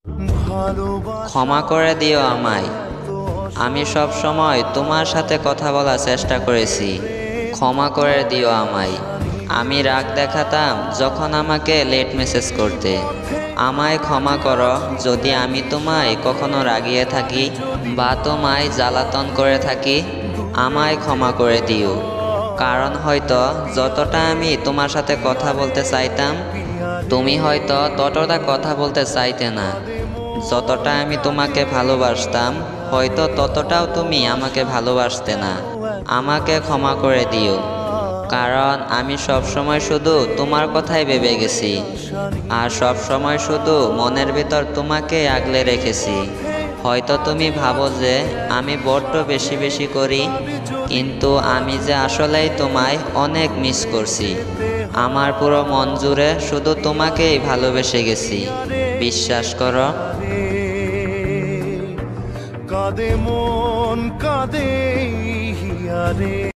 ক্ষমা করে দিও আমায়। আমি সব সময় তোমার সাথে কথা বলার চেষ্টা করেছি। ক্ষমা করে দিও আমায়। আমি রাগ দেখাতাম যখন আমাকে লেট মেসেজ করতে। আমায় ক্ষমা করো যদি আমি তোমায় কখনো রাগিয়ে থাকি বা তোমায় জ্বালাতন করে থাকি। আমায় ক্ষমা করে দিও, কারণ হয়তো যতটা আমি তোমার সাথে কথা বলতে চাইতাম, তুমি হয়তো ততটা কথা বলতে চাইতে না। যতটা আমি তোমাকে ভালোবাসতাম, হয়তো ততটাও তুমি আমাকে ভালোবাসতে না। আমাকে ক্ষমা করে দিও, কারণ আমি সবসময় শুধু তোমার কথাই ভেবে গেছি, আর সব সময় শুধু মনের ভিতর তোমাকে আগলে রেখেছি। হয়তো তুমি ভাবো যে আমি বড্ড বেশি বেশি করি, কিন্তু আমি যে আসলেই তোমায় অনেক মিস করছি। আমার পুরো মন জুড়ে শুধু তোমাকেই ভালোবেসে গেছি, বিশ্বাস করো। কাঁদে মন কাঁদে হিয়ারে।